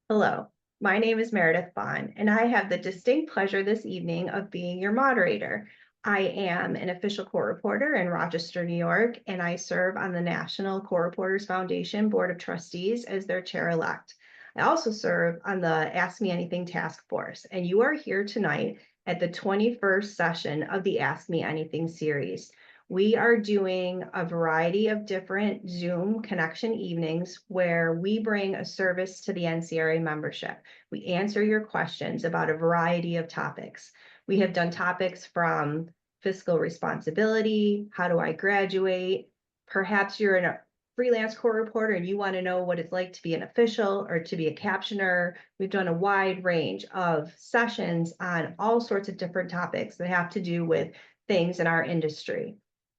Hello, my name is Meredith Bonn, and I have the distinct pleasure this evening of being your moderator. I am an official court reporter in Rochester, New York, and I serve on the National Court Reporters Foundation Board of Trustees as their chair-elect. I also serve on the Ask Me Anything Task Force, and you are here tonight at the 21st session of the Ask Me Anything series. We are doing a variety of different Zoom connection evenings where we bring a service to the NCRA membership. We answer your questions about a variety of topics. We have done topics from fiscal responsibility, how do I graduate? Perhaps you're a freelance court reporter and you want to know what it's like to be an official or to be a captioner. We've done a wide range of sessions on all sorts of different topics that have to do with things in our industry.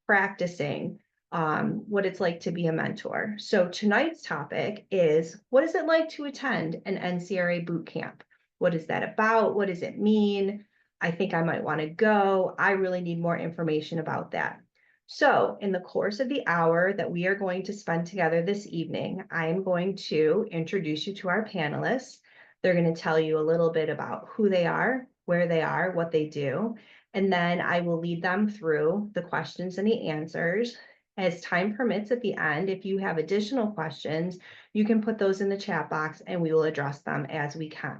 Practicing what it's like to be a mentor. So tonight's topic is, what is it like to attend an NCRA boot camp? What is that about? What does it mean? I think I might want to go. I really need more information about that. So in the course of the hour that we are going to spend together this evening, I am going to introduce you to our panelists. They're going to tell you a little bit about who they are, where they are, what they do. And then I will lead them through the questions and the answers. As time permits at the end, if you have additional questions, you can put those in the chat box and we will address them as we can.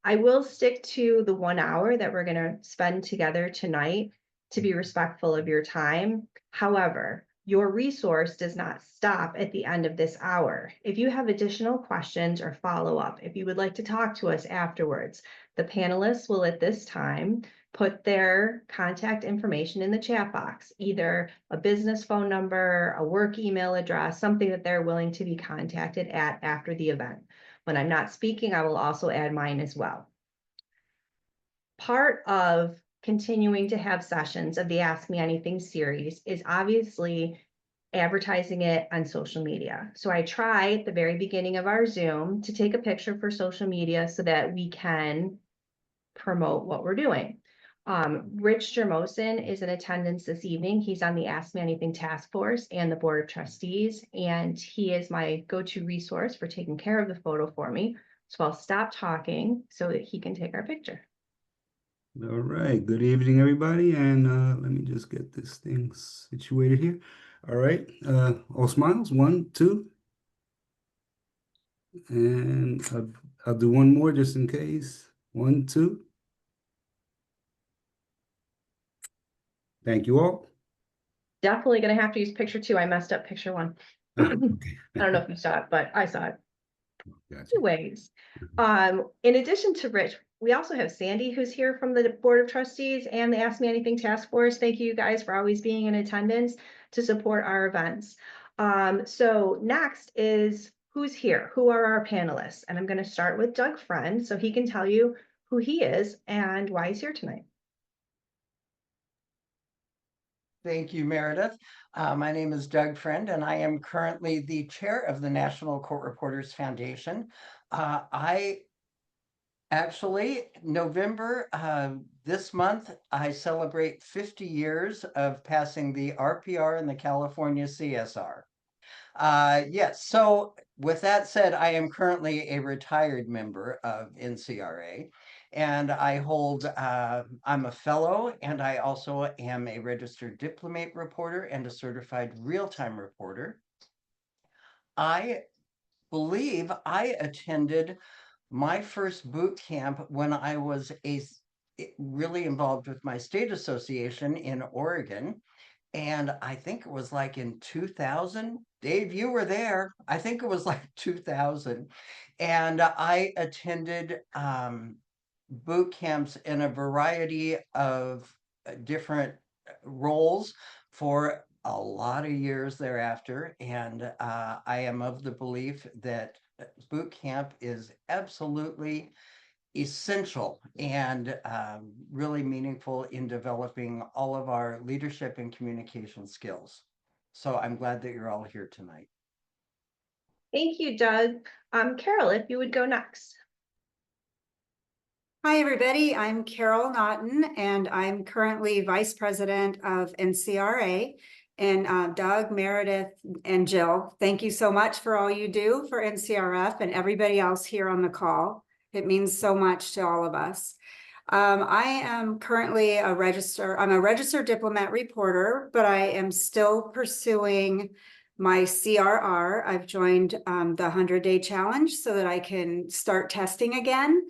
I will stick to the 1 hour that we're going to spend together tonight to be respectful of your time. However, your resource does not stop at the end of this hour. If you have additional questions or follow-up, if you would like to talk to us afterwards, the panelists will at this time put their contact information in the chat box, either a business phone number, a work email address, something that they're willing to be contacted at after the event. When I'm not speaking, I will also add mine as well. Part of continuing to have sessions of the Ask Me Anything series is obviously advertising it on social media. So I try at the very beginning of our Zoom to take a picture for social media so that we can promote what we're doing. Rich Jermosin is in attendance this evening. He's on the Ask Me Anything Task Force and the Board of Trustees, and he is my go-to resource for taking care of the photo for me. So I'll stop talking so that he can take our picture. All right, good evening, everybody, and let me just get this thing situated here. All right, all smiles, 1, 2, and I'll do one more just in case. 1, 2. Thank you all. Definitely going to have to use picture 2. I messed up picture 1. Okay. I don't know if you saw it, but I saw it. Gotcha. Two ways. In addition to Rich, we also have Sandy, who's here from the Board of Trustees and the Ask Me Anything Task Force. Thank you guys for always being in attendance to support our events. So next is who's here? Who are our panelists? And I'm going to start with Doug Friend so he can tell you who he is and why he's here tonight. Thank you, Meredith. My name is Doug Friend, and I am currently the chair of the National Court Reporters Foundation. November this month, I celebrate 50 years of passing the RPR and the California CSR. Yes, so with that said, I am currently a retired member of NCRA. And I hold, I'm a fellow, and I also am a registered diplomat reporter and a certified real-time reporter. I believe I attended my first boot camp when I was really involved with my state association in Oregon. And I think it was like in 2000. Dave, you were there. I think it was like 2000. And I attended boot camps in a variety of different roles for a lot of years thereafter. And I am of the belief that boot camp is absolutely essential and really meaningful in developing all of our leadership and communication skills. So I'm glad that you're all here tonight. Thank you, Doug. Carol, if you would go next. Hi, everybody. I'm Carol Naughton, and I'm currently Vice President of NCRA. And Doug, Meredith, and Jill, thank you so much for all you do for NCRF and everybody else here on the call. It means so much to all of us. I am currently I'm a registered diplomat reporter, but I am still pursuing my CRR. I've joined the 100-day challenge so that I can start testing again.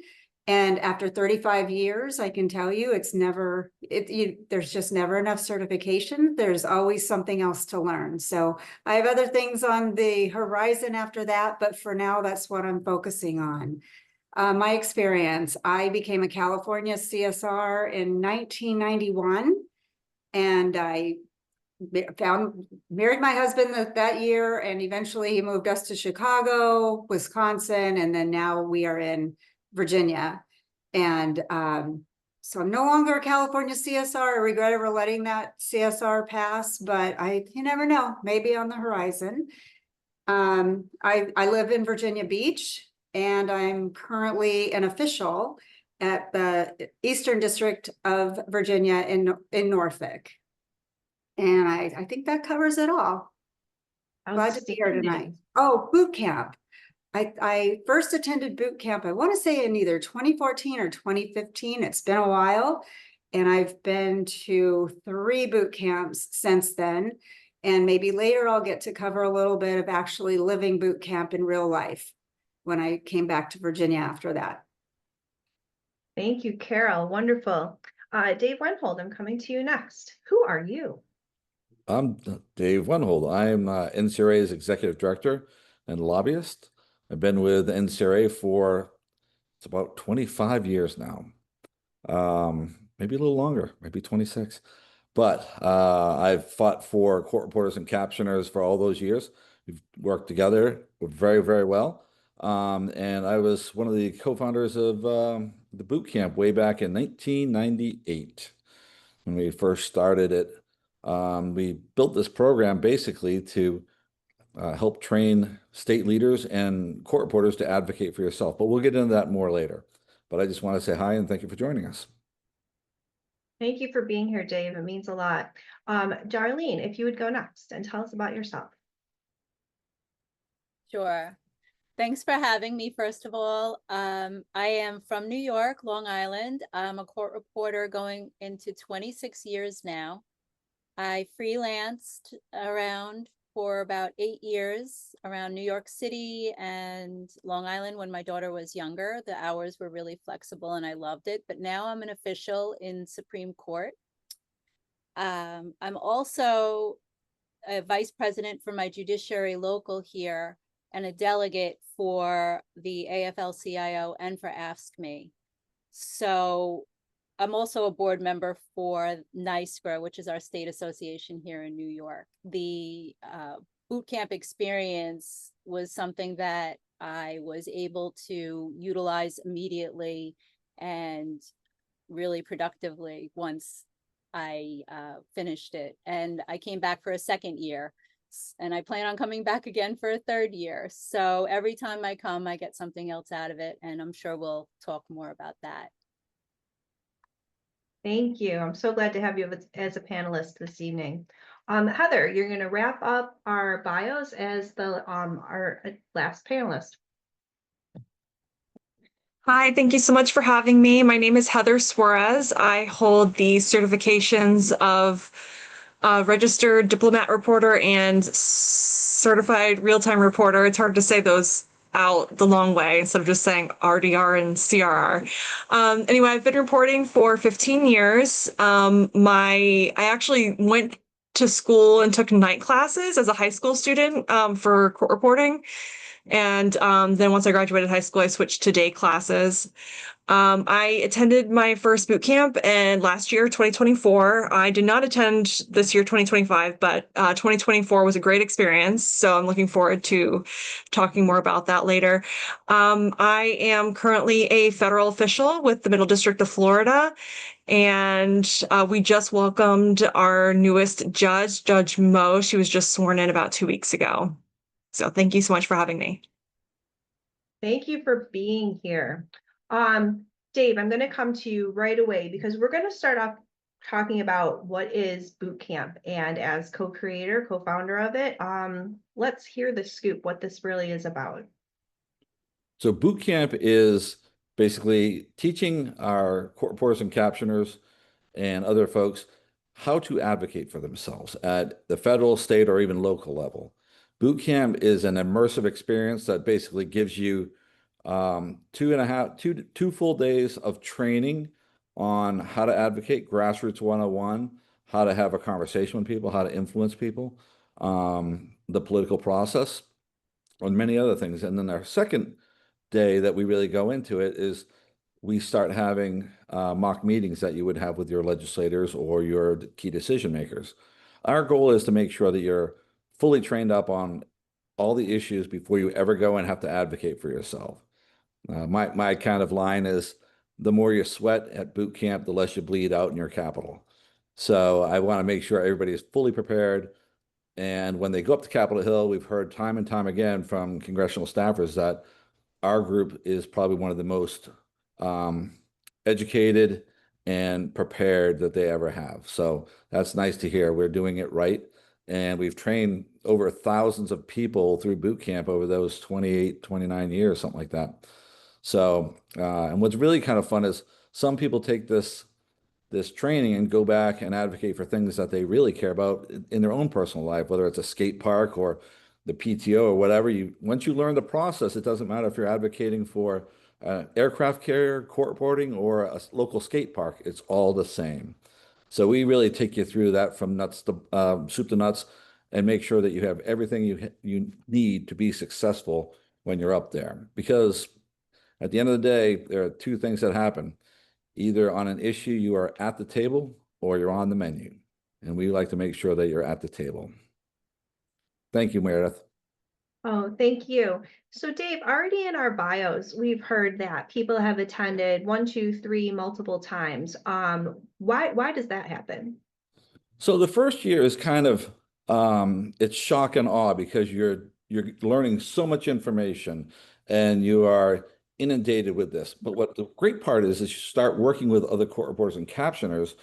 And after 35 years, I can tell you there's just never enough certification. There's always something else to learn. So I have other things on the horizon after that, but for now, that's what I'm focusing on. My experience, I became a California CSR in 1991, and I married my husband that year, and eventually he moved us to Chicago, Wisconsin, and then now we are in Virginia. And so I'm no longer a California CSR. I regret ever letting that CSR pass, but you never know, maybe on the horizon. I live in Virginia Beach, and I'm currently an official at the Eastern District of Virginia in Norfolk. And I think that covers it all. Glad to be here tonight. Oh, boot camp. I first attended boot camp, I want to say in either 2014 or 2015. It's been a while. And I've been to 3 boot camps since then. And maybe later I'll get to cover a little bit of actually living boot camp in real life when I came back to Virginia after that. Thank you, Carol. Wonderful. Dave Wenhold, I'm coming to you next. Who are you? I'm Dave Wenhold. I'm NCRA's executive director and lobbyist. I've been with NCRA for it's about 25 years now. Maybe a little longer, maybe 26. But I've fought for court reporters and captioners for all those years. We've worked together very, very well. And I was one of the co-founders of the boot camp way back in 1998 when we first started it. We built this program basically to help train state leaders and court reporters to advocate for yourself. But we'll get into that more later. But I just want to say hi and thank you for joining us. Thank you for being here, Dave. It means a lot. Darlene, if you would go next and tell us about yourself. Sure. Thanks for having me, first of all. I am from New York, Long Island. I'm a court reporter going into 26 years now. I freelanced around for about 8 years around New York City and Long Island when my daughter was younger. The hours were really flexible and I loved it. But now I'm an official in Supreme Court. I'm also a vice president for my judiciary local here and a delegate for the AFL-CIO and for Ask Me. So I'm also a board member for NCRA, which is our state association here in New York. The boot camp experience was something that I was able to utilize immediately and really productively once I finished it. And I came back for a second year. And I plan on coming back again for a third year. So every time I come, I get something else out of it. And I'm sure we'll talk more about that. Thank you. I'm so glad to have you as a panelist this evening. Heather, you're going to wrap up our bios as our last panelist. Hi, thank you so much for having me. My name is Heather Suarez. I hold the certifications of registered diplomat reporter and certified real-time reporter. It's hard to say those out the long way instead of just saying RDR and CRR. Anyway, I've been reporting for 15 years. I actually went to school and took night classes as a high school student for court reporting. And then once I graduated high school, I switched to day classes. I attended my first boot camp last year, 2024. I did not attend this year, 2025, but 2024 was a great experience. So I'm looking forward to talking more about that later. I am currently a federal official with the Middle District of Florida. And we just welcomed our newest judge, Judge Mo. She was just sworn in about 2 weeks ago. So thank you so much for having me. Thank you for being here. Dave, I'm going to come to you right away because we're going to start off talking about what is boot camp, and as co-creator, co-founder of it, let's hear the scoop, what this really is about. So boot camp is basically teaching our court reporters and captioners and other folks how to advocate for themselves at the federal, state, or even local level. Boot camp is an immersive experience that basically gives you 2 full days of training on how to advocate, grassroots 101, how to have a conversation with people, how to influence people, the political process, and many other things. And then our second day that we really go into it is we start having mock meetings that you would have with your legislators or your key decision makers. Our goal is to make sure that you're fully trained up on all the issues before you ever go and have to advocate for yourself. My kind of line is, the more you sweat at boot camp, the less you bleed out in your capital. So I want to make sure everybody is fully prepared. And when they go up to Capitol Hill, we've heard time and time again from congressional staffers that our group is probably one of the most educated and prepared that they ever have. So that's nice to hear. We're doing it right. And we've trained over thousands of people through boot camp over those 28, 29 years, something like that. So, and what's really kind of fun is some people take this training and go back and advocate for things that they really care about in their own personal life, whether it's a skate park or the PTO or whatever. Once you learn the process, it doesn't matter if you're advocating for aircraft carrier, court reporting, or a local skate park. It's all the same. So we really take you through that from nuts to soup to nuts, and make sure that you have everything you need to be successful when you're up there. Because at the end of the day, there are two things that happen. Either on an issue, you are at the table, or you're on the menu. And we like to make sure that you're at the table. Thank you, Meredith. Oh, thank you. So Dave, already in our bios, we've heard that people have attended 1, 2, 3 multiple times. Why does that happen? So the first year is kind of it's shock and awe, because you're learning so much information and you are inundated with this. But what the great part is you start working with other court reporters and captioners,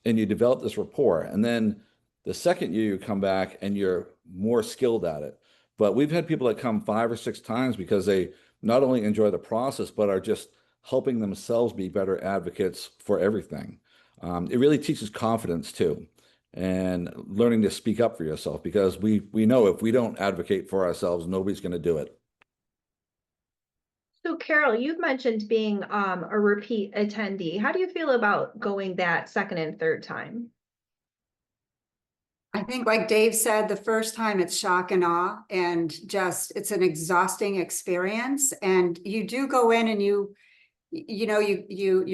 and you develop this rapport. And then the second year you come back and you're more skilled at it. But we've had people that come 5 or 6 times because they not only enjoy the process, but are just helping themselves be better advocates for everything. It really teaches confidence too, and learning to speak up for yourself, because we know if we don't advocate for ourselves, nobody's going to do it. So Carol, you've mentioned being a repeat attendee. How do you feel about going that second and third time? I think, like Dave said, the first time it's shock and awe, and just it's an exhausting experience. And you do go in and you're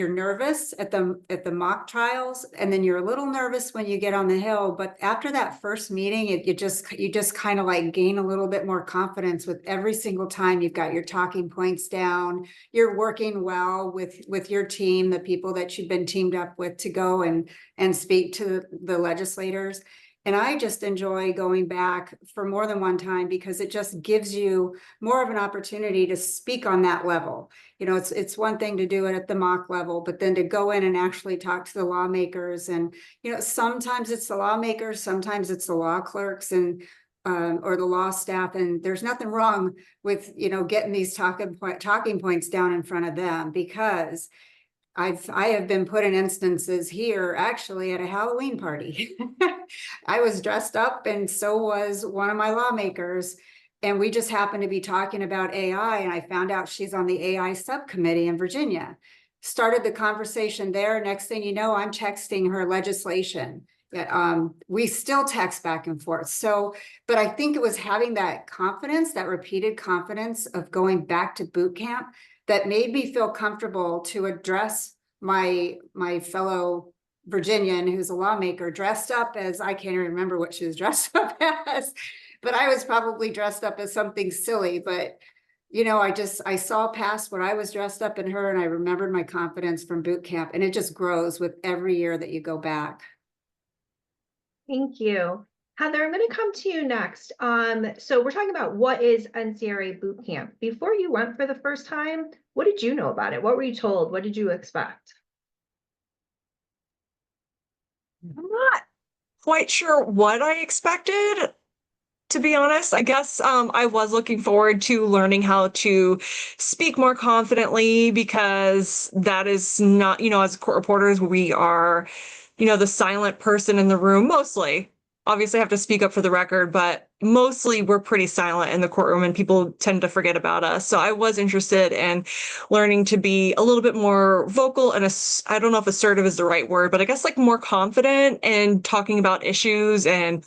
nervous at the mock trials, and then you're a little nervous when you get on the Hill. But after that first meeting, you just kind of like gain a little bit more confidence with every single time. You've got your talking points down. You're working well with your team, the people that you've been teamed up with to go and speak to the legislators. And I just enjoy going back for more than one time, because it just gives you more of an opportunity to speak on that level. You know, it's one thing to do it at the mock level, but then to go in and actually talk to the lawmakers. And, you know, sometimes it's the lawmakers, sometimes it's the law clerks and or the law staff. And there's nothing wrong with, you know, getting these talking points down in front of them, because I have been put in instances here, actually, at a Halloween party. I was dressed up, and so was one of my lawmakers. And we just happened to be talking about AI, and I found out she's on the AI subcommittee in Virginia. Started the conversation there. Next thing you know, I'm texting her legislation. We still text back and forth. So, but I think it was having that confidence, that repeated confidence of going back to boot camp, that made me feel comfortable to address my fellow Virginian who's a lawmaker, dressed up as, I can't even remember what she was dressed up as, but I was probably dressed up as something silly. But, you know, I saw past what I was dressed up in her, and I remembered my confidence from boot camp, and it just grows with every year that you go back. Thank you. Heather, I'm going to come to you next. So we're talking about what is NCRA Boot Camp. Before you went for the first time, what did you know about it? What were you told? What did you expect? I'm not quite sure what I expected, to be honest. I guess I was looking forward to learning how to speak more confidently, because that is not, as court reporters, we are, the silent person in the room mostly. Obviously, I have to speak up for the record, but mostly we're pretty silent in the courtroom and people tend to forget about us. So I was interested in learning to be a little bit more vocal and I don't know if assertive is the right word, but I guess like more confident and talking about issues and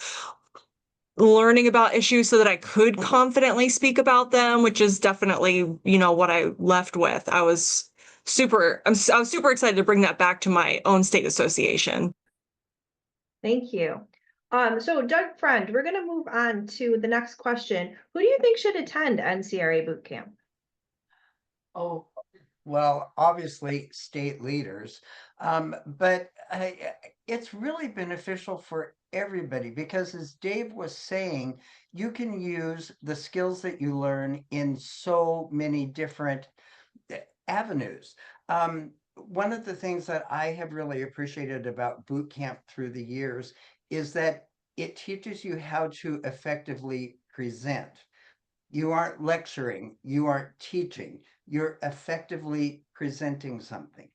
learning about issues so that I could confidently speak about them, which is definitely, what I left with. I was super excited to bring that back to my own state association. Thank you. So Doug Friend, we're going to move on to the next question. Who do you think should attend NCRA Boot Camp? Oh, well, obviously state leaders, but it's really beneficial for everybody because, as Dave was saying, you can use the skills that you learn in so many different avenues. One of the things that I have really appreciated about boot camp through the years is that it teaches you how to effectively present. You aren't lecturing, you aren't teaching, you're effectively presenting something.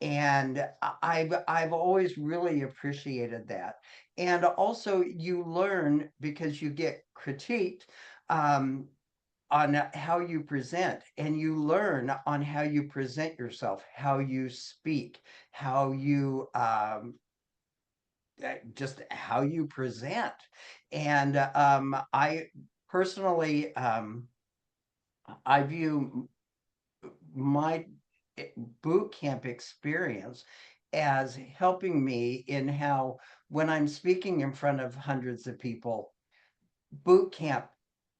And I've always really appreciated that. And also you learn because you get critiqued on how you present, and you learn on how you present yourself, how you speak, how you just how you present. And I personally, I view my boot camp experience as helping me in how, when I'm speaking in front of hundreds of people, boot camp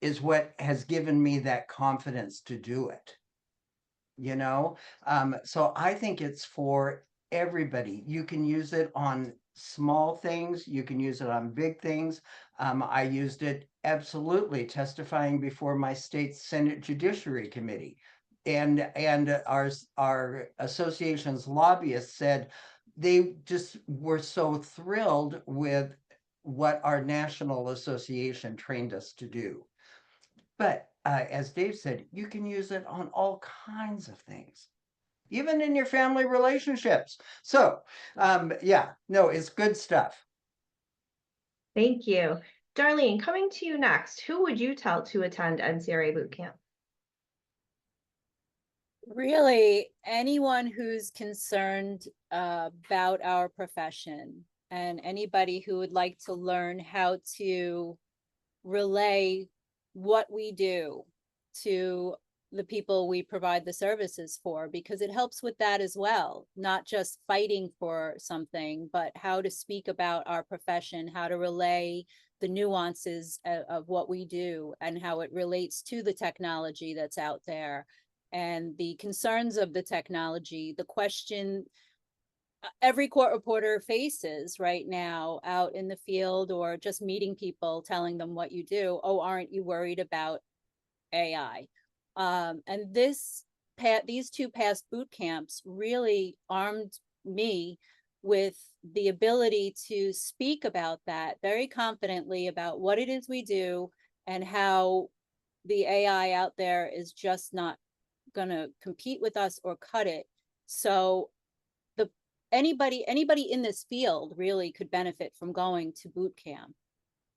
is what has given me that confidence to do it. So I think it's for everybody. You can use it on small things, you can use it on big things. I used it absolutely testifying before my state Senate Judiciary Committee, and our association's lobbyists said they just were so thrilled with what our national association trained us to do. But as Dave said, you can use it on all kinds of things, even in your family relationships. So yeah, no, it's good stuff. Thank you. Darlene, coming to you next, who would you tell to attend NCRA Boot Camp? Really, anyone who's concerned about our profession, and anybody who would like to learn how to relay what we do to the people we provide the services for, because it helps with that as well, not just fighting for something, but how to speak about our profession, how to relay the nuances of what we do and how it relates to the technology that's out there and the concerns of the technology. The question every court reporter faces right now out in the field or just meeting people, telling them what you do. Oh, aren't you worried about AI? And these two past boot camps really armed me with the ability to speak about that very confidently, about what it is we do and how the AI out there is just not going to compete with us or cut it. So anybody in this field really could benefit from going to boot camp.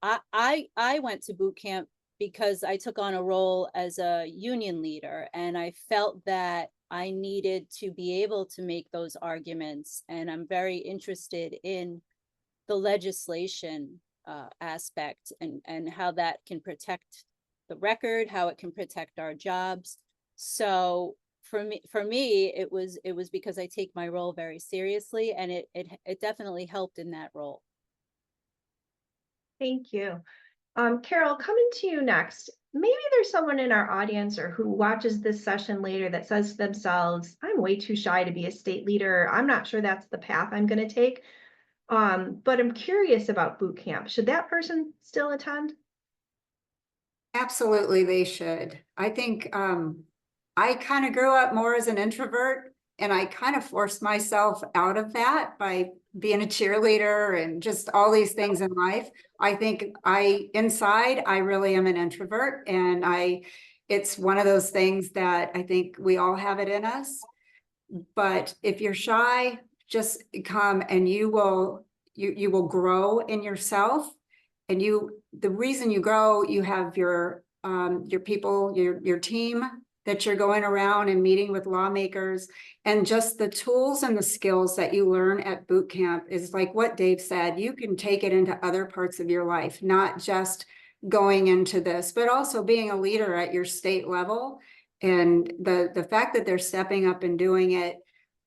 I went to boot camp because I took on a role as a union leader, and I felt that I needed to be able to make those arguments. And I'm very interested in the legislation aspect and how that can protect the record, how it can protect our jobs. So for me, it was because I take my role very seriously, and it definitely helped in that role. Thank you. Carol, coming to you next. Maybe there's someone in our audience or who watches this session later that says to themselves, I'm way too shy to be a state leader. I'm not sure that's the path I'm going to take. But I'm curious about boot camp. Should that person still attend? Absolutely, they should. I think I kind of grew up more as an introvert, and I kind of forced myself out of that by being a cheerleader and just all these things in life. I think inside, I really am an introvert, and it's one of those things that I think we all have it in us. But if you're shy, just come and you will grow in yourself. And the reason you grow, you have your people, your team that you're going around and meeting with lawmakers, and just the tools and the skills that you learn at boot camp is like what Dave said, you can take it into other parts of your life, not just going into this, but also being a leader at your state level. And the fact that they're stepping up and doing it,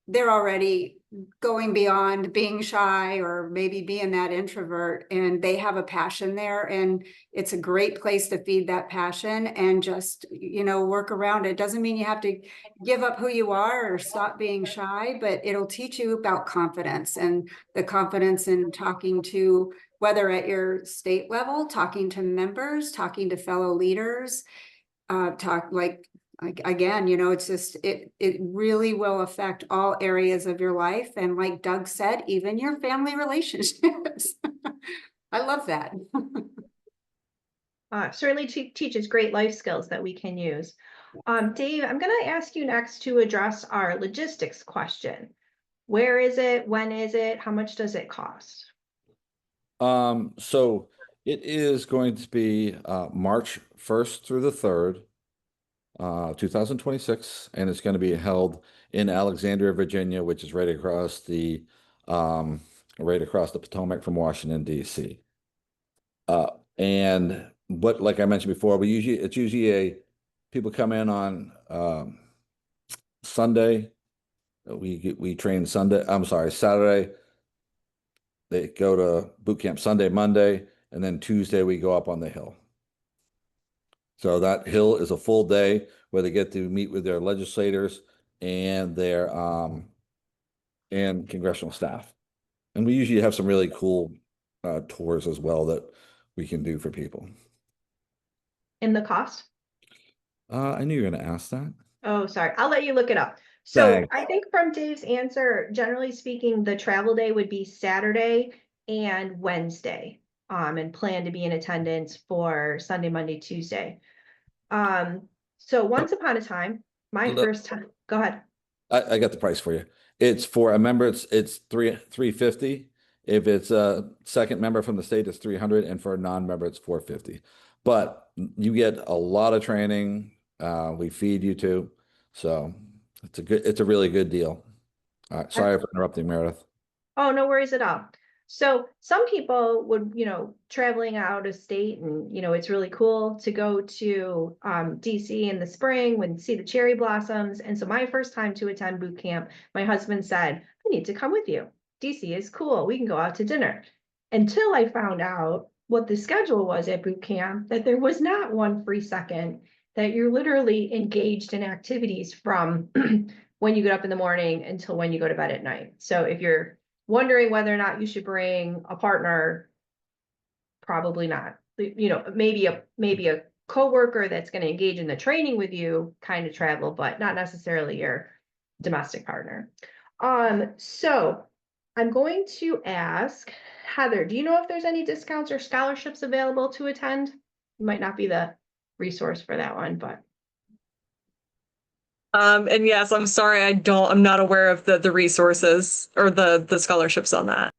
they're already going beyond being shy or maybe being that introvert, and they have a passion there, and it's a great place to feed that passion and just, work around it. Doesn't mean you have to give up who you are or stop being shy, but it'll teach you about confidence, and the confidence in talking to, whether at your state level, talking to members, talking to fellow leaders, again, it's just, it really will affect all areas of your life. And like Doug said, even your family relationships. I love that. Certainly teaches great life skills that we can use. Dave, I'm going to ask you next to address our logistics question. Where is it? When is it? How much does it cost? So it is going to be March 1st through the 3rd. 2026, and it's going to be held in Alexandria, Virginia, which is right across the Potomac from Washington, D.C. And what, like I mentioned before, it's usually people come in on Sunday. We train Saturday. They go to boot camp Sunday, Monday, and then Tuesday we go up on the hill. So that hill is a full day where they get to meet with their legislators and their and congressional staff. And we usually have some really cool tours as well that we can do for people. And the cost? I knew you were going to ask that. Oh, sorry. I'll let you look it up. So Thanks. I think from Dave's answer, generally speaking, the travel day would be Saturday and Wednesday, and plan to be in attendance for Sunday, Monday, Tuesday. So once upon a time, first time, go ahead. I got the price for you. It's for a member, it's $350. If it's a second member from the state, it's $300, and for a non-member, it's $450. But you get a lot of training. We feed you too, so it's a really good deal. All right, sorry for interrupting, Meredith. Oh, no worries at all. So some people would, traveling out of state, and, it's really cool to go to DC in the spring and see the cherry blossoms. And so my first time to attend boot camp, my husband said, I need to come with you. DC is cool. We can go out to dinner. Until I found out what the schedule was at boot camp, that there was not one free second, that you're literally engaged in activities from when you get up in the morning until when you go to bed at night. So if you're wondering whether or not you should bring a partner, probably not. Maybe a coworker that's going to engage in the training with you, kind of travel, but not necessarily your domestic partner. So I'm going to ask Heather, do you know if there's any discounts or scholarships available to attend? You might not be the resource for that one, but. And yes, I'm sorry, I'm not aware of the resources or the scholarships on that.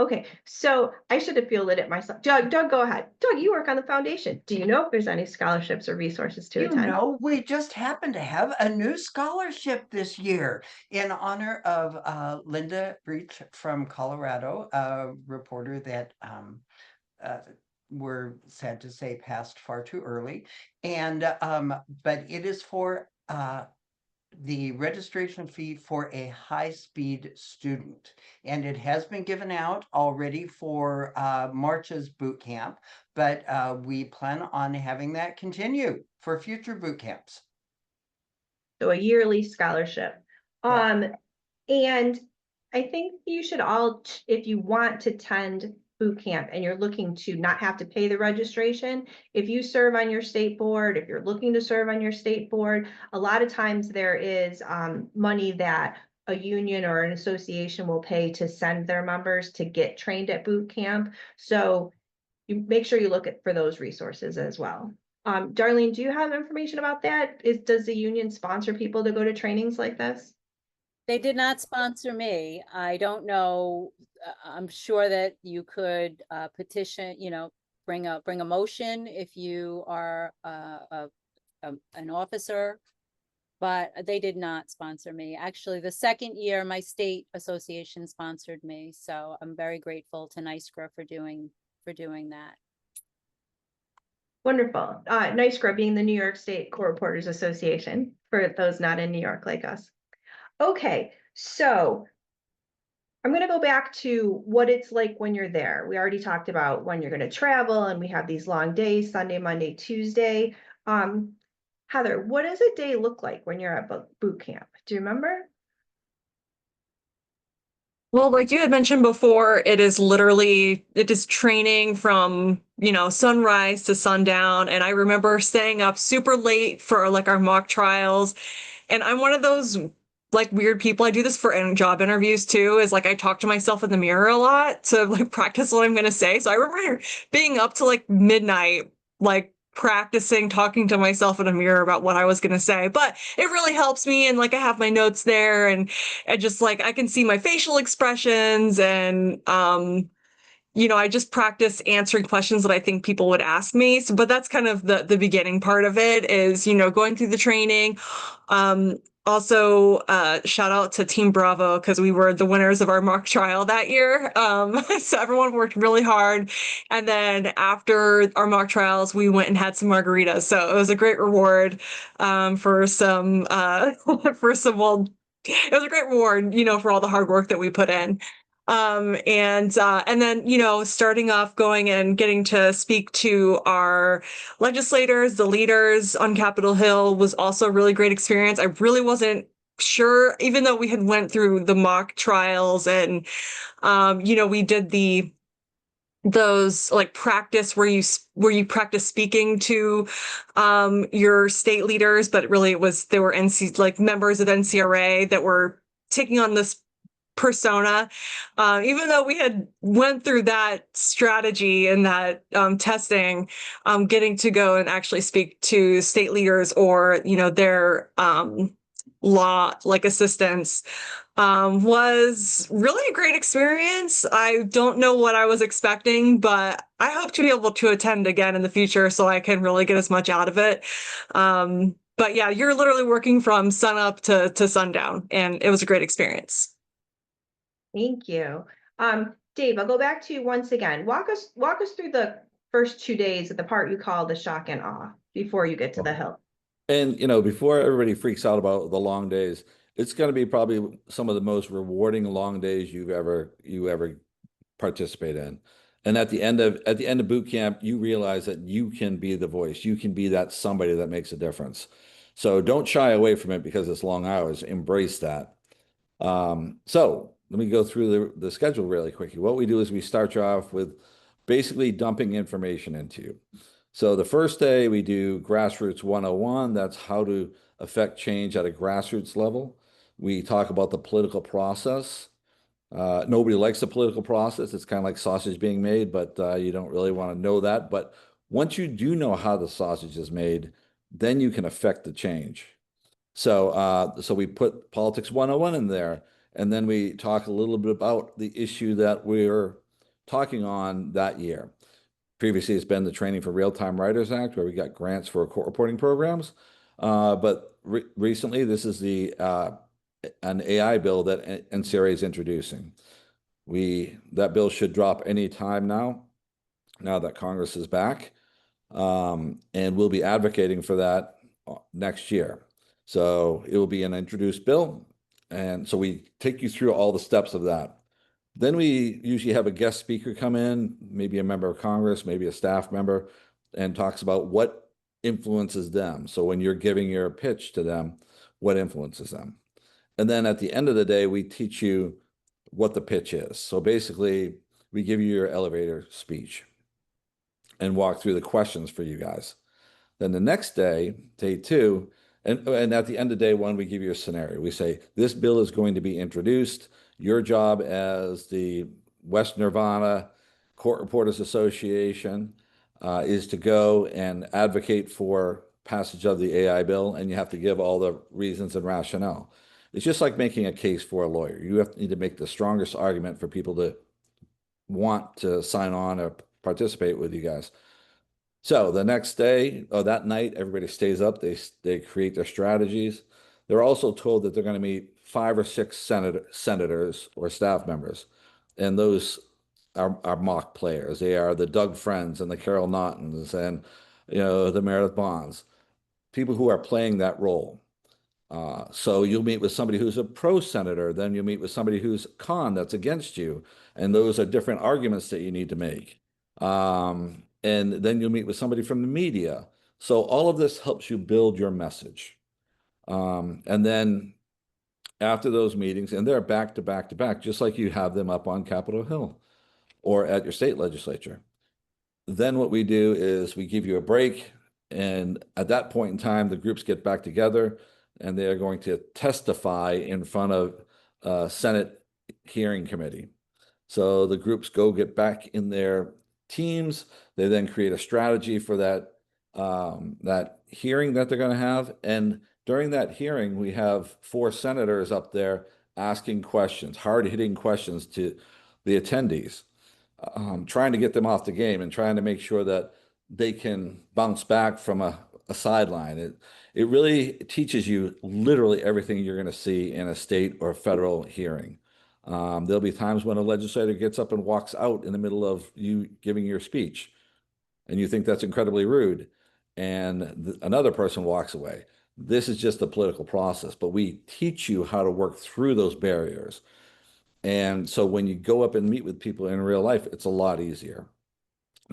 Okay, so I should have fielded it myself. Doug, go ahead. Doug, you work on the foundation. Do you know if there's any scholarships or resources to attend? We just happen to have a new scholarship this year in honor of Linda Breach from Colorado, a reporter that we're sad to say passed far too early. And but it is for the registration fee for a high-speed student, and it has been given out already for March's boot camp, but we plan on having that continue for future boot camps. So a yearly scholarship. Yeah. And I think you should all, if you want to attend boot camp and you're looking to not have to pay the registration, if you serve on your state board, if you're looking to serve on your state board, a lot of times there is money that a union or an association will pay to send their members to get trained at boot camp. So you make sure you look for those resources as well. Darlene, do you have information about that? Does the union sponsor people to go to trainings like this? They did not sponsor me. I don't know. I'm sure that you could petition, bring a motion if you are an officer, but they did not sponsor me. Actually, the second year, my state association sponsored me, so I'm very grateful to NCRA for doing that. Wonderful. NCRA being the New York State Court Reporters Association, for those not in New York like us. Okay, so I'm going to go back to what it's like when you're there. We already talked about when you're going to travel, and we have these long days, Sunday, Monday, Tuesday. Heather, what does a day look like when you're at boot camp? Do you remember? Well, like you had mentioned before, it is training from, sunrise to sundown. And I remember staying up super late for like our mock trials. And I'm one of those like weird people. I do this for job interviews too, is like I talk to myself in the mirror a lot to like practice what I'm going to say. So I remember being up to like midnight, like practicing talking to myself in a mirror about what I was going to say. But it really helps me. And like I have my notes there, and just like I can see my facial expressions, and I just practice answering questions that I think people would ask me. So, but that's kind of the beginning part of it is, going through the training. Also, shout out to Team Bravo, because we were the winners of our mock trial that year. So everyone worked really hard. And then after our mock trials, we went and had some margaritas. So it was a great reward for some, it was a great reward, for all the hard work that we put in. And then, starting off going and getting to speak to our legislators, the leaders on Capitol Hill was also a really great experience. I really wasn't sure, even though we had went through the mock trials and, we did those like practice where you practice speaking to your state leaders, but really they were members of NCRA that were taking on this persona. Even though we had went through that strategy and that testing, getting to go and actually speak to state leaders or their law like assistants was really a great experience. I don't know what I was expecting, but I hope to be able to attend again in the future so I can really get as much out of it. But yeah, you're literally working from sunup to sundown, and it was a great experience. Thank you. Dave, I'll go back to you once again. Walk us through the first 2 days of the part you call the shock and awe before you get to the hill. And, before everybody freaks out about the long days, it's going to be probably some of the most rewarding long days you ever participate in. And at the end of boot camp, you realize that you can be the voice. You can be that somebody that makes a difference. So don't shy away from it because it's long hours. Embrace that. So let me go through the schedule really quickly. What we do is we start you off with basically dumping information into you. So the first day we do grassroots 101. That's how to affect change at a grassroots level. We talk about the political process. Nobody likes the political process. It's kind of like sausage being made, but you don't really want to know that. But once you do know how the sausage is made, then you can affect the change. So we put politics 101 in there, and then we talk a little bit about the issue that we're talking on that year. Previously, it's been the Training for Real-Time Writers Act, where we got grants for court reporting programs. But recently, this is an AI bill that NCRA is introducing. That bill should drop any time now that Congress is back, and we'll be advocating for that next year. So it will be an introduced bill, and so we take you through all the steps of that. Then we usually have a guest speaker come in, maybe a member of Congress, maybe a staff member, and talks about what influences them. So when you're giving your pitch to them, what influences them? And then at the end of the day, we teach you what the pitch is. So basically, we give you your elevator speech and walk through the questions for you guys. Then the next day, day 2, And at the end of day one, we give you a scenario. We say, this bill is going to be introduced. Your job as the West Nirvana Court Reporters Association is to go and advocate for passage of the AI bill, and you have to give all the reasons and rationale. It's just like making a case for a lawyer. You need to make the strongest argument for people to want to sign on or participate with you guys. So the next day or that night, everybody stays up. They create their strategies. They're also told that they're going to meet 5 or 6 senators or staff members, and those are mock players. They are the Doug Friends and the Carol Naughtons and the Meredith Bonds, people who are playing that role. So you'll meet with somebody who's a pro senator, then you'll meet with somebody who's con, that's against you, and those are different arguments that you need to make. And then you'll meet with somebody from the media. So all of this helps you build your message. And then after those meetings, and they're back to back to back, just like you have them up on Capitol Hill or at your state legislature. Then what we do is we give you a break. And at that point in time, the groups get back together and they are going to testify in front of Senate hearing committee. So the groups go get back in their teams. They then create a strategy for that hearing that they're going to have. And during that hearing, we have 4 senators up there asking questions, hard-hitting questions to the attendees, trying to get them off the game and trying to make sure that they can bounce back from a sideline. It really teaches you literally everything you're going to see in a state or federal hearing. There'll be times when a legislator gets up and walks out in the middle of you giving your speech, and you think that's incredibly rude, and another person walks away. This is just the political process, but we teach you how to work through those barriers. And so when you go up and meet with people in real life, it's a lot easier.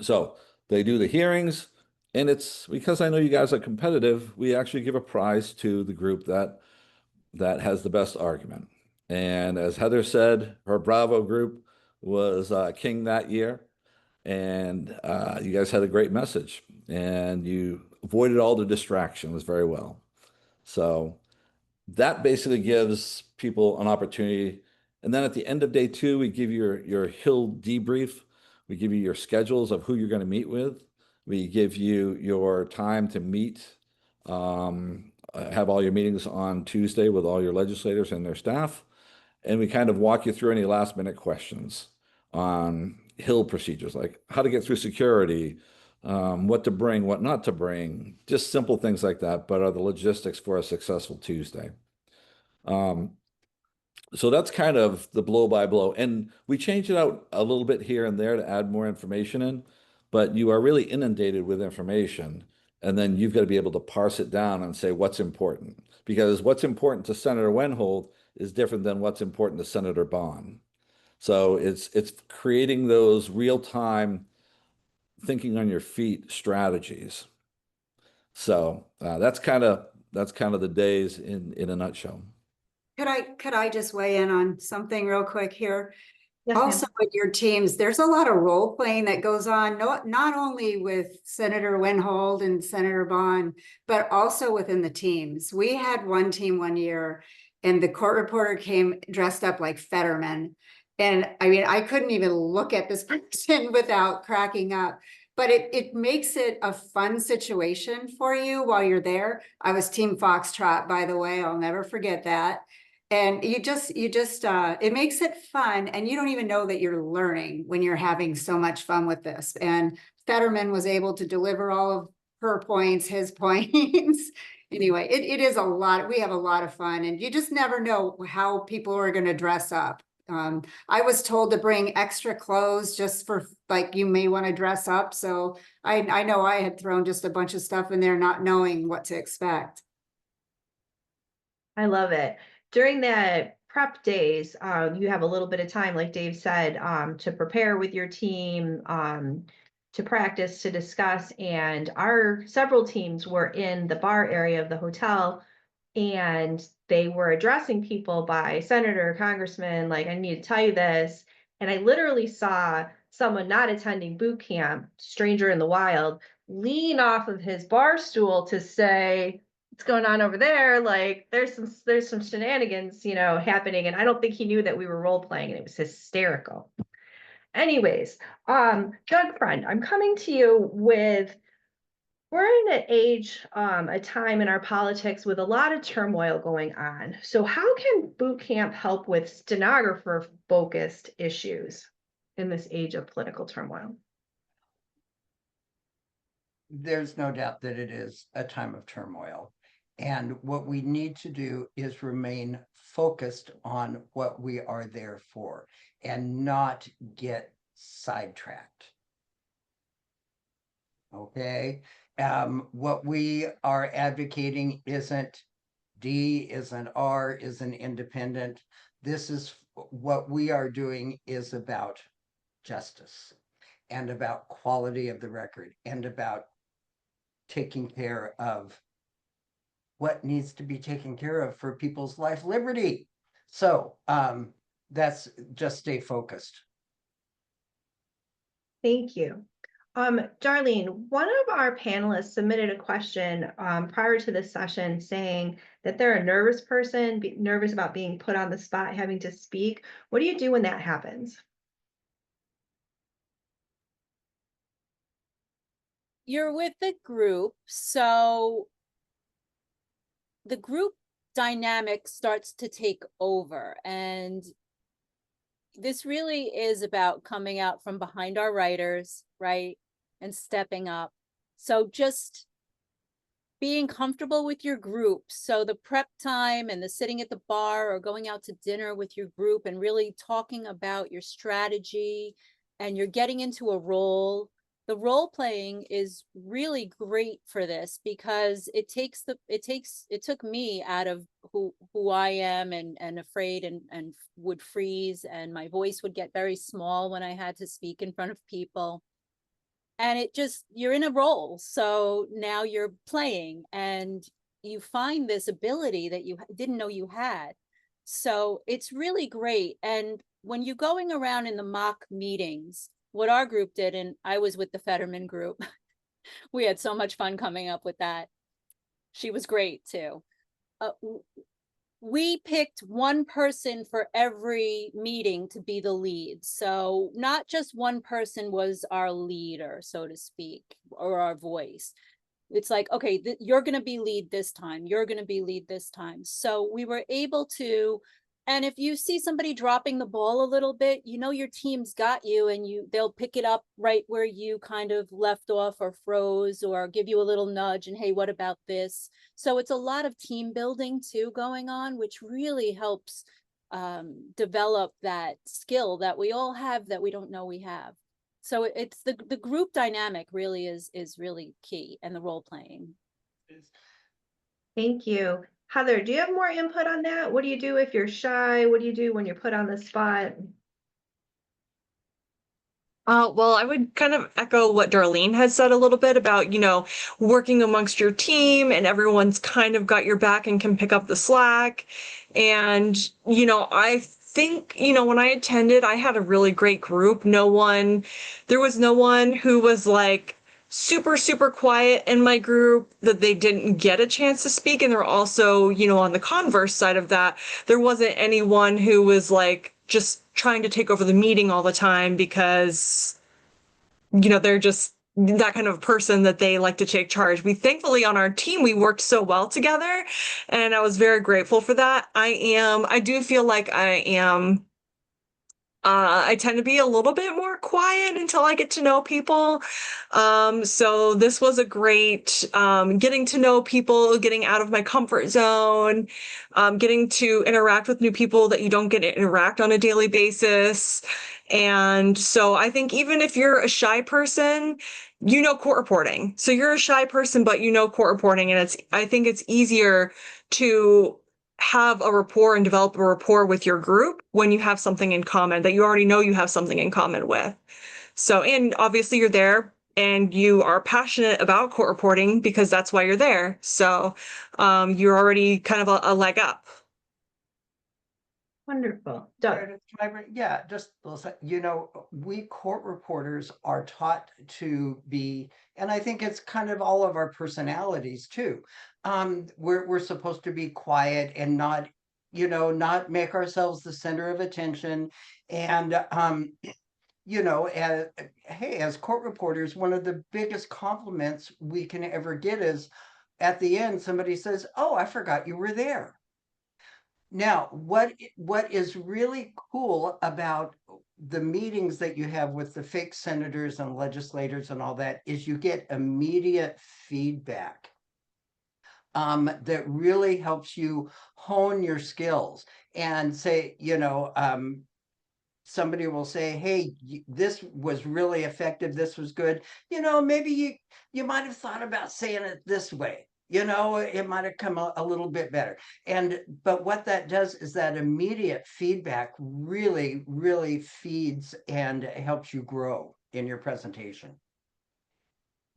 So they do the hearings, and it's because I know you guys are competitive, we actually give a prize to the group that has the best argument. And as Heather said, her Bravo group was king that year. And you guys had a great message, and you avoided all the distractions very well. So that basically gives people an opportunity. And then at the end of day 2, we give you your Hill debrief. We give you your schedules of who you're going to meet with. We give you your time to meet, have all your meetings on Tuesday with all your legislators and their staff. And we kind of walk you through any last minute questions on Hill procedures, like how to get through security, what to bring, what not to bring, just simple things like that, but are the logistics for a successful Tuesday. So that's kind of the blow by blow. And we change it out a little bit here and there to add more information in, but you are really inundated with information. And then you've got to be able to parse it down and say what's important, because what's important to Senator Wenhold is different than what's important to Senator Bonn. So it's creating those real-time thinking on your feet strategies. So that's kind of the days in a nutshell. Could I just weigh in on something real quick here? Yes, ma'am. Also, with your teams, there's a lot of role playing that goes on, not only with Senator Wenhold and Senator Bonn, but also within the teams. We had one team one year, and the court reporter came dressed up like Fetterman. And I mean, I couldn't even look at this person without cracking up. But it makes it a fun situation for you while you're there. I was Team Foxtrot, by the way. I'll never forget that. And it makes it fun, and you don't even know that you're learning when you're having so much fun with this. And Fetterman was able to deliver all of her points, his points. Anyway, it is a lot. We have a lot of fun, and you just never know how people are going to dress up. I was told to bring extra clothes just for, like, you may want to dress up. So I know I had thrown just a bunch of stuff in there, not knowing what to expect. I love it. During the prep days, you have a little bit of time, like Dave said, to prepare with your team, to practice, to discuss. And our several teams were in the bar area of the hotel, and they were addressing people by senator, congressman, like, I need to tell you this. And I literally saw someone not attending boot camp, stranger in the wild, lean off of his bar stool to say, what's going on over there? Like, there's some shenanigans, happening. And I don't think he knew that we were role playing, and it was hysterical. Anyways, Doug friend, I'm coming to you with, we're in an age, a time in our politics with a lot of turmoil going on. So how can boot camp help with stenographer focused issues in this age of political turmoil? There's no doubt that it is a time of turmoil. And what we need to do is remain focused on what we are there for and not get sidetracked. Okay. What we are advocating isn't D, isn't R, isn't independent. This is what we are doing is about justice and about quality of the record and about taking care of what needs to be taken care of for people's life liberty. So that's just stay focused. Thank you. Darlene, one of our panelists submitted a question prior to this session saying that they're a nervous person, nervous about being put on the spot, having to speak. What do you do when that happens? You're with the group, so the group dynamic starts to take over, and this really is about coming out from behind our writers, right, and stepping up. So just being comfortable with your group. So the prep time and the sitting at the bar or going out to dinner with your group and really talking about your strategy, and you're getting into a role. The role playing is really great for this because it took me out of who I am and afraid and would freeze, and my voice would get very small when I had to speak in front of people. And you're in a role. So now you're playing and you find this ability that you didn't know you had. So it's really great. And when you're going around in the mock meetings, what our group did, and I was with the Fetterman group, we had so much fun coming up with that. She was great too. We picked one person for every meeting to be the lead. So not just one person was our leader, so to speak, or our voice. It's like, okay, you're going to be lead this time. You're going to be lead this time. So we were able to, and if you see somebody dropping the ball a little bit, your team's got you, and they'll pick it up right where you kind of left off or froze, or give you a little nudge and, hey, what about this? So it's a lot of team building too going on, which really helps develop that skill that we all have that we don't know we have. So it's the group dynamic really is really key, and the role playing. Thank you. Heather, do you have more input on that? What do you do if you're shy? What do you do when you're put on the spot? Well, I would kind of echo what Darlene has said a little bit about, working amongst your team and everyone's kind of got your back and can pick up the slack. And, I think, when I attended, I had a really great group. There was no one who was like super, super quiet in my group that they didn't get a chance to speak. And there were also, on the converse side of that, there wasn't anyone who was like just trying to take over the meeting all the time because, they're just that kind of person that they like to take charge. Thankfully on our team, we worked so well together, and I was very grateful for that. I do feel like I tend to be a little bit more quiet until I get to know people. So this was a great getting to know people, getting out of my comfort zone, getting to interact with new people that you don't get to interact on a daily basis. And so I think even if you're a shy person, court reporting. So you're a shy person, but court reporting, and I think it's easier to have a rapport and develop a rapport with your group when you have something in common that you already know you have something in common with. So, and obviously you're there and you are passionate about court reporting because that's why you're there. So you're already kind of a leg up. Wonderful. Doug, Meredith, can I yeah, just listen, we court reporters are taught to be, and I think it's kind of all of our personalities too. We're supposed to be quiet and not, not make ourselves the center of attention. And hey, as court reporters, one of the biggest compliments we can ever get is at the end, somebody says, "Oh, I forgot you were there." Now, what is really cool about the meetings that you have with the fake senators and legislators and all that is you get immediate feedback that really helps you hone your skills and say, somebody will say, "Hey, this was really effective. This was good. Maybe you might have thought about saying it this way. It might have come a little bit better." But what that does is that immediate feedback really, really feeds and helps you grow in your presentation.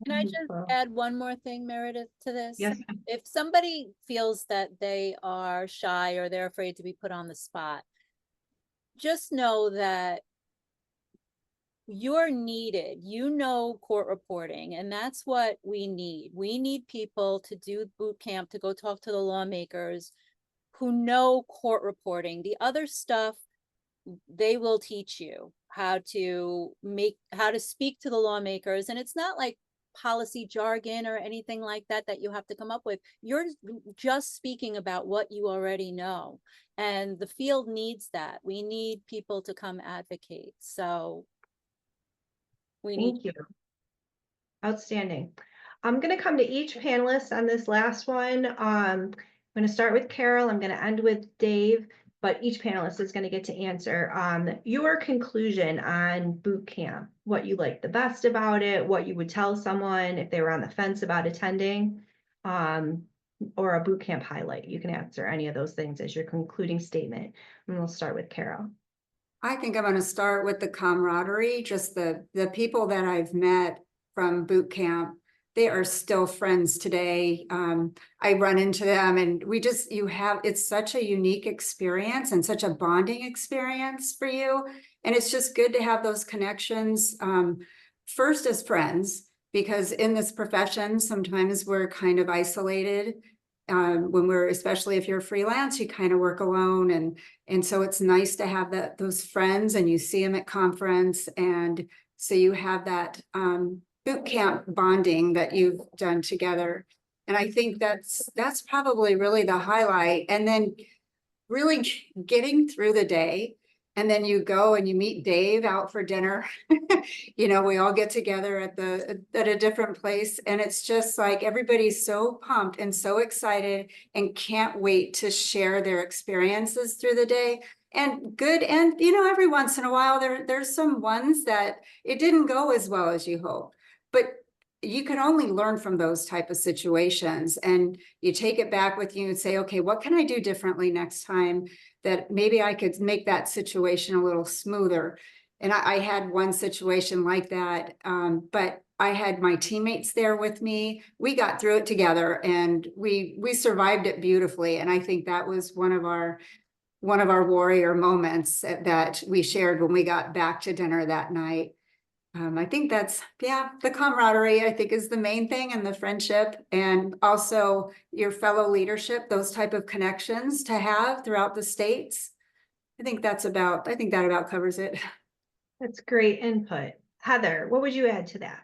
Can I just Wonderful. add one more thing, Meredith, to this? Yes. If somebody feels that they are shy or they're afraid to be put on the spot, just know that you're needed. Court reporting, and that's what we need. We need people to do boot camp, to go talk to the lawmakers who know court reporting. The other stuff, they will teach you how to speak to the lawmakers. And it's not like policy jargon or anything like that you have to come up with. You're just speaking about what you already know. And the field needs that. We need people to come advocate. So Thank you. Outstanding. I'm going to come to each panelist on this last one. I'm going to start with Carol. I'm going to end with Dave, but each panelist is going to get to answer your conclusion on boot camp, what you liked the best about it, what you would tell someone if they were on the fence about attending, or a boot camp highlight. You can answer any of those things as your concluding statement. And we'll start with Carol. I think I'm going to start with the camaraderie, just the people that I've met from boot camp. They are still friends today. I run into them and it's such a unique experience and such a bonding experience for you. And it's just good to have those connections, first as friends, because in this profession, sometimes we're kind of isolated. Especially if you're freelance, you kind of work alone. And so it's nice to have those friends and you see them at conference. And so you have that boot camp bonding that you've done together. And I think that's probably really the highlight. And then really getting through the day. And then you go and you meet Dave out for dinner. We all get together at a different place. And it's just like everybody's so pumped and so excited and can't wait to share their experiences through the day. And good. And, every once in a while, there's some ones that it didn't go as well as you hoped. But you can only learn from those type of situations. And you take it back with you and say, okay, what can I do differently next time that maybe I could make that situation a little smoother? And I had one situation like that, but I had my teammates there with me. We got through it together and we survived it beautifully. And I think that was one of our warrior moments that we shared when we got back to dinner that night. I think the camaraderie, I think, is the main thing, and the friendship, and also your fellow leadership, those type of connections to have throughout the states. I think that about covers it. That's great input. Heather, what would you add to that?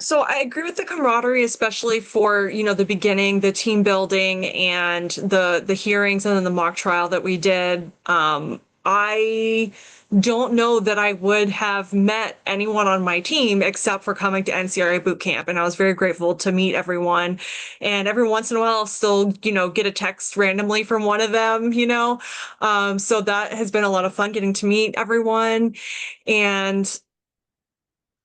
So I agree with the camaraderie, especially for, the beginning, the team building and the hearings and then the mock trial that we did. I don't know that I would have met anyone on my team except for coming to NCRA Boot Camp. And I was very grateful to meet everyone. And every once in a while, I'll still, get a text randomly from one of them, So that has been a lot of fun getting to meet everyone. And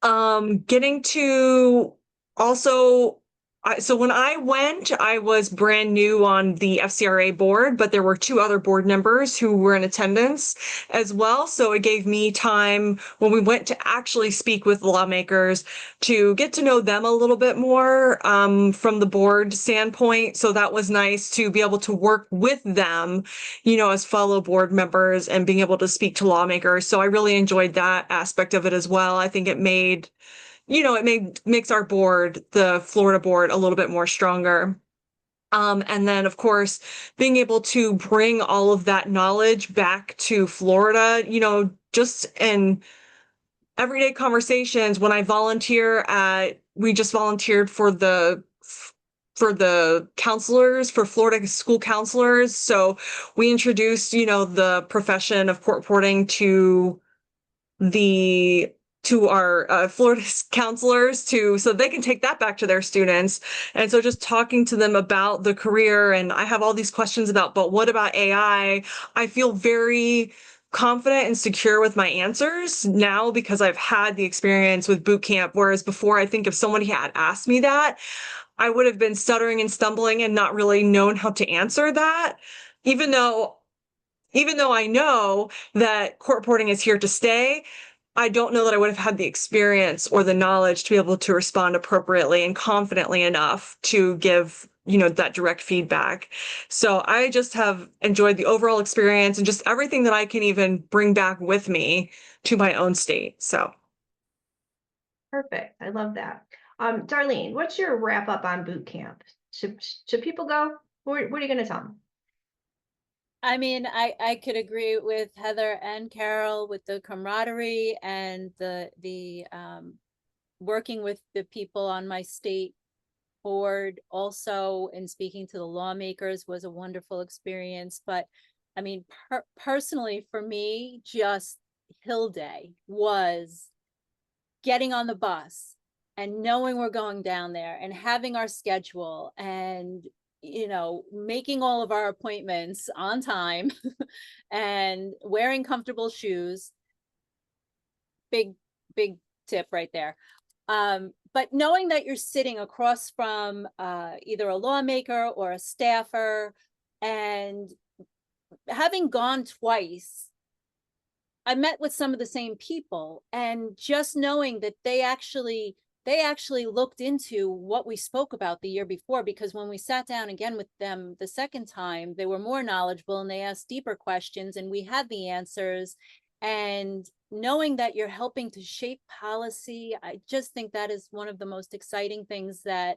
getting to also, So when I went, I was brand new on the FCRA board, but there were 2 other board members who were in attendance as well. So it gave me time when we went to actually speak with lawmakers to get to know them a little bit more from the board standpoint. So that was nice to be able to work with them, as fellow board members and being able to speak to lawmakers. So I really enjoyed that aspect of it as well. I think it makes our board, the Florida board, a little bit more stronger. And then, of course, being able to bring all of that knowledge back to Florida, just in everyday conversations. When I we just volunteered for the counselors, for Florida school counselors. So we introduced, the profession of court reporting to our Florida counselors so they can take that back to their students. And so just talking to them about the career, and I have all these questions but what about AI? I feel very confident and secure with my answers now because I've had the experience with boot camp. Whereas before, I think if somebody had asked me that, I would have been stuttering and stumbling and not really known how to answer that, even though I know that court reporting is here to stay. I don't know that I would have had the experience or the knowledge to be able to respond appropriately and confidently enough to give, that direct feedback. So I just have enjoyed the overall experience and just everything that I can even bring back with me to my own state. So. Perfect. I love that. Darlene, what's your wrap up on boot camp? Should people go? What are you going to tell them? I mean, I could agree with Heather and Carol with the camaraderie and the working with the people on my state board also, and speaking to the lawmakers was a wonderful experience. But I mean, personally for me, just Hill Day was getting on the bus and knowing we're going down there and having our schedule and making all of our appointments on time and wearing comfortable shoes. Big tip right there. But knowing that you're sitting across from either a lawmaker or a staffer, and having gone twice, I met with some of the same people, and just knowing that they actually looked into what we spoke about the year before, because when we sat down again with them the second time, they were more knowledgeable and they asked deeper questions and we had the answers. And knowing that you're helping to shape policy, I just think that is one of the most exciting things that,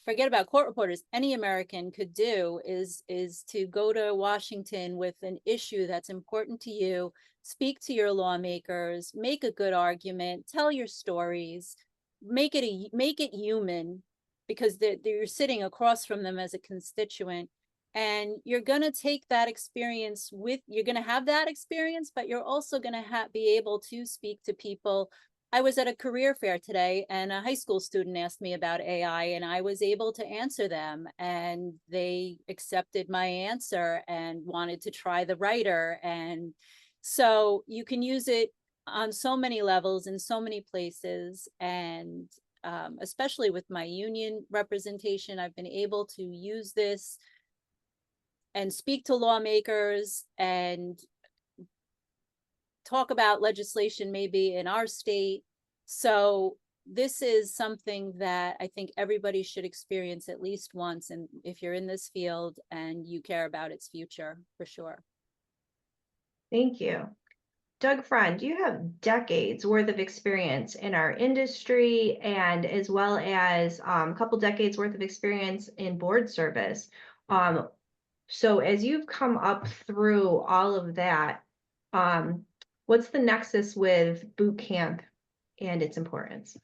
forget about court reporters, any American could do, is to go to Washington with an issue that's important to you, speak to your lawmakers, make a good argument, tell your stories, make it human, because you're sitting across from them as a constituent, and you're going to take that experience you're going to have that experience, but you're also going to be able to speak to people. I was at a career fair today and a high school student asked me about AI, and I was able to answer them, and they accepted my answer and wanted to try the writer. And so you can use it on so many levels in so many places. And especially with my union representation, I've been able to use this and speak to lawmakers and talk about legislation maybe in our state. So this is something that I think everybody should experience at least once, and if you're in this field and you care about its future, for sure. Thank you. Doug Friend, you have decades worth of experience in our industry, and as well as a couple decades worth of experience in board service. So as you've come up through all of that, what's the nexus with boot camp and its importance?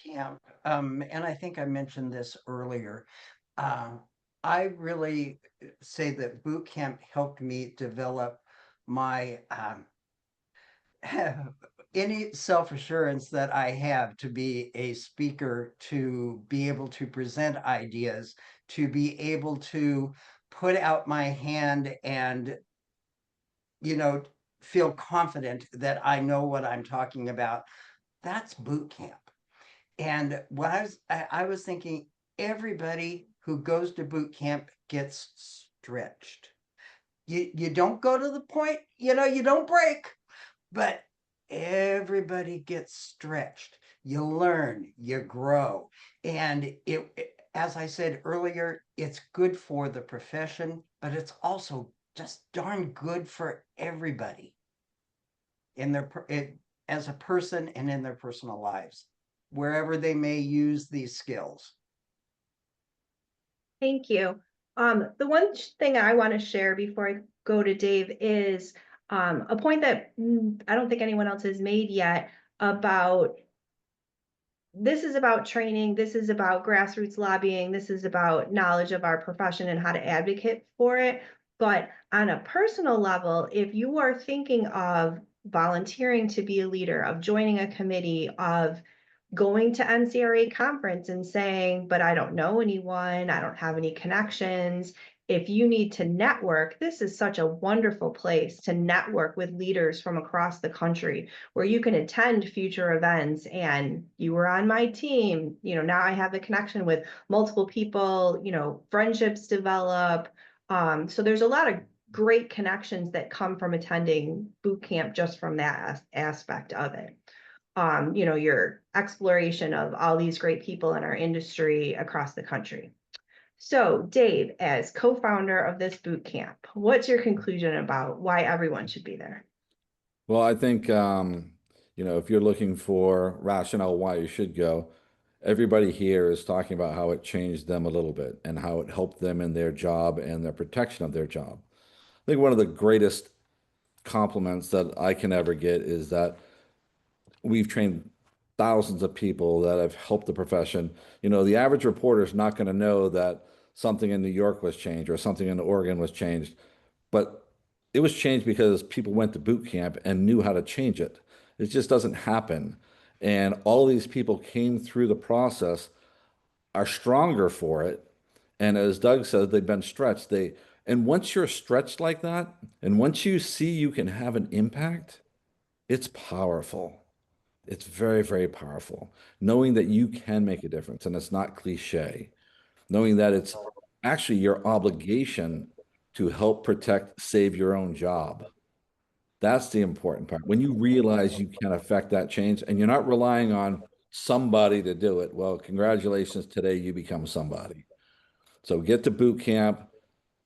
Camp, and I think I mentioned this earlier. I really say that boot camp helped me develop my any self-assurance that I have to be a speaker, to be able to present ideas, to be able to put out my hand and, feel confident that I know what I'm talking about. That's boot camp. And I was thinking, everybody who goes to boot camp gets stretched. You don't go to the point, you don't break, but everybody gets stretched. You learn, you grow. And as I said earlier, it's good for the profession, but it's also just darn good for everybody as a person and in their personal lives, wherever they may use these skills. Thank you. The one thing I want to share before I go to Dave is a point that I don't think anyone else has made yet about this is about training, this is about grassroots lobbying, this is about knowledge of our profession and how to advocate for it. But on a personal level, if you are thinking of volunteering to be a leader, of joining a committee, of going to NCRA conference and saying, but I don't know anyone, I don't have any connections. If you need to network, this is such a wonderful place to network with leaders from across the country where you can attend future events. And you were on my team, now I have a connection with multiple people, friendships develop. So there's a lot of great connections that come from attending boot camp just from that aspect of it. Your exploration of all these great people in our industry across the country. So, Dave, as co-founder of this boot camp, what's your conclusion about why everyone should be there? Well, I think, if you're looking for rationale why you should go, everybody here is talking about how it changed them a little bit and how it helped them in their job and their protection of their job. I think one of the greatest compliments that I can ever get is that we've trained thousands of people that have helped the profession. The average reporter is not going to know that something in New York was changed or something in Oregon was changed, but it was changed because people went to boot camp and knew how to change it. It just doesn't happen. And all these people came through the process, are stronger for it. And as Doug said, they've been stretched. And once you're stretched like that, and once you see you can have an impact, it's powerful. It's very, very powerful. Knowing that you can make a difference and it's not cliche. Knowing that it's actually your obligation to help protect, save your own job. That's the important part. When you realize you can affect that change and you're not relying on somebody to do it, well, congratulations, today you become somebody. So get to boot camp,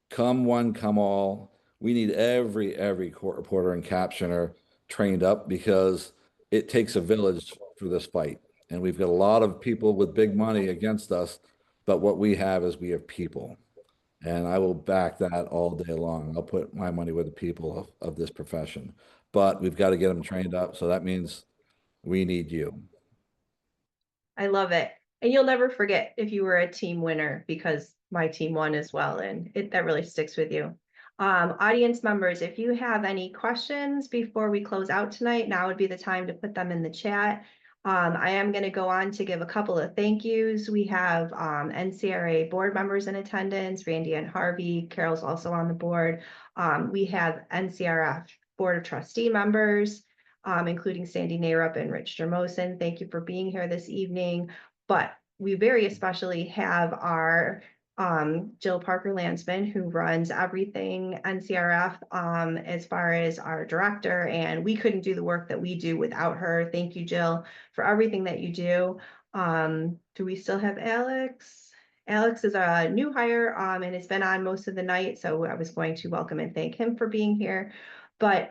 come one, come all. We need every court reporter and captioner trained up because it takes a village for this fight. And we've got a lot of people with big money against us, but what we have is we have people. And I will back that all day long. I'll put my money with the people of this profession. But we've got to get them trained up. So that means we need you. I love it. And you'll never forget if you were a team winner, because my team won as well. And that really sticks with you. Audience members, if you have any questions before we close out tonight, now would be the time to put them in the chat. I am going to go on to give a couple of thank yous. We have NCRA board members in attendance, Randy and Harvey. Carol's also on the board. We have NCRF Board of Trustee members, including Sandy Narup and Rich Jermosin. Thank you for being here this evening. But we very especially have our Jill Parker-Lansman, who runs everything NCRF as far as our director, and we couldn't do the work that we do without her. Thank you, Jill, for everything that you do. Do we still have Alex? Alex is a new hire and has been on most of the night, so I was going to welcome and thank him for being here. But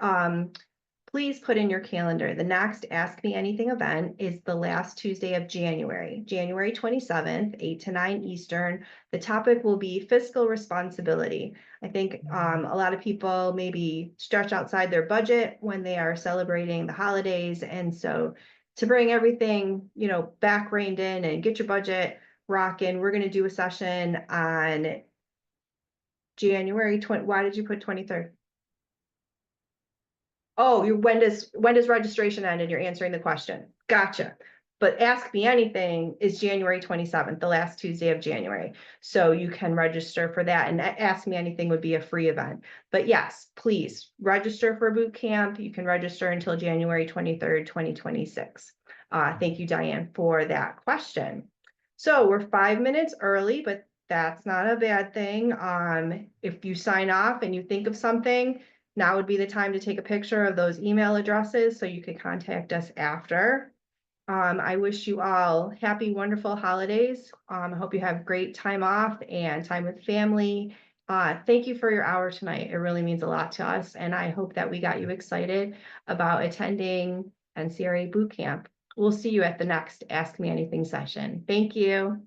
please put in your calendar. The next Ask Me Anything event is the last Tuesday of January, January 27th, 8 to 9 Eastern. The topic will be fiscal responsibility. I think a lot of people maybe stretch outside their budget when they are celebrating the holidays. And so to bring everything, back reined in and get your budget rocking, we're going to do a session on January 20. Why did you put 23rd? Oh, when does registration end? And you're answering the question. Gotcha. But Ask Me Anything is January 27th, the last Tuesday of January. So you can register for that. And Ask Me Anything would be a free event. But yes, please register for boot camp. You can register until January 23rd, 2026. Thank you, Diane, for that question. So we're 5 minutes early, but that's not a bad thing. If you sign off and you think of something, now would be the time to take a picture of those email addresses so you can contact us after. I wish you all happy, wonderful holidays. I hope you have great time off and time with family. Thank you for your hour tonight. It really means a lot to us, and I hope that we got you excited about attending NCRA Boot Camp. We'll see you at the next Ask Me Anything session. Thank you.